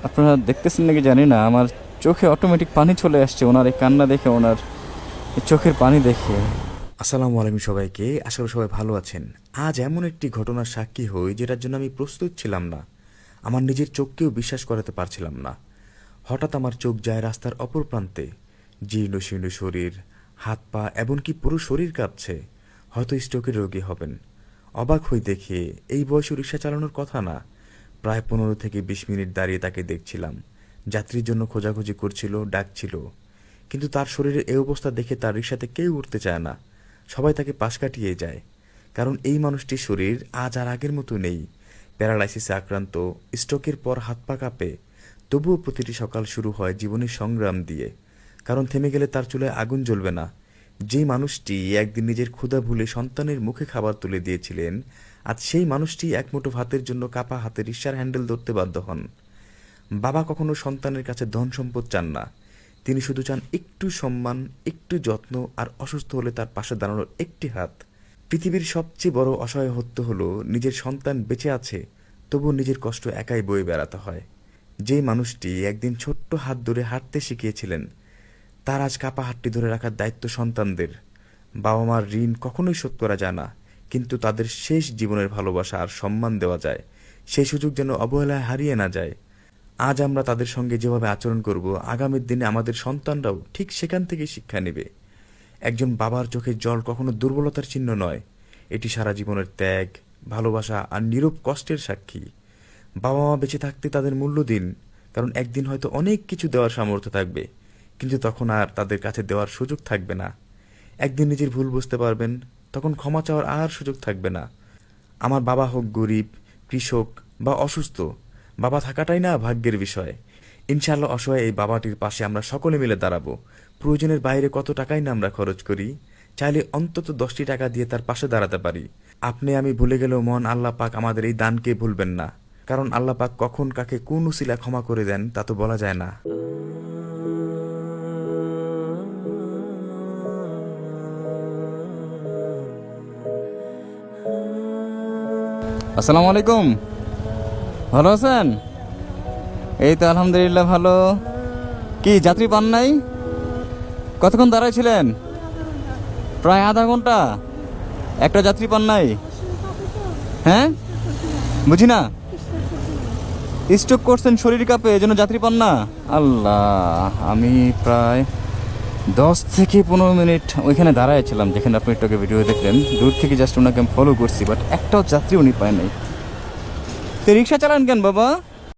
আপনারা দেখতেছেন নাকি জানি না, আমার চোখে অটোমেটিক পানি চলে আসছে ওনার এই কান্না দেখে, ওনার এই চোখের পানি দেখে। আসসালামু আলাইকুম সবাইকে, আশা করি সবাই ভালো আছেন। আজ এমন একটি ঘটনার সাক্ষী হই যেটার জন্য আমি প্রস্তুত ছিলাম না। আমার নিজের চোখকেও বিশ্বাস করাতে পারছিলাম না। হঠাৎ আমার চোখ যায় রাস্তার অপর প্রান্তে। জীর্ণ শীর্ণ শরীর, হাত পা এমনকি পুরো শরীর কাঁপছে। হয়তো স্ট্রোকের রোগী হবেন। অবাক হয়ে দেখে এই বয়সে রিক্সা চালানোর কথা না। প্রায় 15 থেকে 20 মিনিট দাঁড়িয়ে তাকে দেখছিলাম। যাত্রীর জন্য খোঁজাখুঁজি করছিল, ডাকছিল, কিন্তু তার শরীরের এই অবস্থা দেখে তার রিক্সাতে কেউ উঠতে চায় না। সবাই তাকে পাশ কাটিয়ে যায়, কারণ এই মানুষটির শরীর আজ আর আগের মতো নেই। প্যারালাইসিসে আক্রান্ত, স্ট্রোকের পর হাত পা কাঁপে। তবুও প্রতিটি সকাল শুরু হয় জীবনের সংগ্রাম দিয়ে, কারণ থেমে গেলে তার চুলায় আগুন জ্বলবে না। যেই মানুষটি একদিন নিজের ক্ষুধা ভুলে সন্তানের মুখে খাবার তুলে দিয়েছিলেন, আজ সেই মানুষটি এক মুঠো ভাতের জন্য কাপা হাতে রিকশার হ্যান্ডেল ধরতে বাধ্য হন। বাবা কখনো সন্তানের কাছে ধন সম্পদ চান না। তিনি শুধু চান একটু সম্মান, একটু যত্ন, আর অসুস্থ হলে তার পাশে দাঁড়ানোর একটি হাত। পৃথিবীর সবচেয়ে বড় অসহায়ত্ব হলো নিজের সন্তান বেঁচে আছে, তবু নিজের কষ্ট একাই বয়ে বেড়াতে হয়। যেই মানুষটি একদিন ছোট্ট হাত ধরে হাঁটতে শিখিয়েছিলেন, তার আজ কাপা হাতটি ধরে রাখার দায়িত্ব সন্তানদের। বাবা মার ঋণ কখনোই শোধ করা যায় না, কিন্তু তাদের শেষ জীবনের ভালোবাসা আর সম্মান দেওয়া যায়, সেই সুযোগ যেন অবহেলায় হারিয়ে না যায়। আজ আমরা তাদের সঙ্গে যেভাবে আচরণ করব, আগামীর দিনে আমাদের সন্তানরাও ঠিক সেখান থেকে শিক্ষা নেবে। একজন বাবার চোখের জল কখনো দুর্বলতার চিহ্ন নয়, এটি সারা জীবনের ত্যাগ, ভালোবাসা আর নীরব কষ্টের সাক্ষী। বাবা মা বেঁচে থাকতে তাদের মূল্য দিন, কারণ একদিন হয়তো অনেক কিছু দেওয়ার সামর্থ্য থাকবে, কিন্তু তখন আর তাদের কাছে দেওয়ার সুযোগ থাকবে না। একদিন নিজের ভুল বুঝতে পারবেন, তখন ক্ষমা চাওয়ার আর সুযোগ থাকবে না। আমার বাবা হোক গরিব, কৃষক বা অসুস্থ, বাবা থাকাটাই না ভাগ্যের বিষয়। ইনশাআল্লাহ অসহায় এই বাবাটির পাশে আমরা সকলে মিলে দাঁড়াবো। প্রয়োজনের বাইরে কত টাকাই না আমরা খরচ করি, চাইলে অন্তত 10টি টাকা দিয়ে তার পাশে দাঁড়াতে পারি। আপনি আমি ভুলে গেলেও মহান আল্লাহ পাক আমাদের এই দানকে ভুলবেন না, কারণ আল্লাহ পাক কখন কাকে কোন উসিলা ক্ষমা করে দেন তা তো বলা যায় না। আসসালামু আলাইকুম, ভালো আছেন? এই তো আলহামদুলিল্লাহ ভালো। কি যাত্রী পান নাই? কতক্ষণ দাঁড়াইছিলেন? প্রায় আধা ঘন্টা। একটা যাত্রী পান নাই? হ্যাঁ, বুঝি না। স্ট্রোক করছেন, শরীর কাঁপে, এজন্য যাত্রী পান না? আল্লাহ, আমি প্রায় 10 থেকে 15 মিনিট ওইখানে দাঁড়াইছিলাম যেখানে আপনি একটু ভিডিও দেখলেন। দূর থেকে জাস্ট ওনাকে আমি ফলো করছি, বাট একটাও যাত্রী উনি পায় নাই। তো রিক্সা চালান কেন বাবা?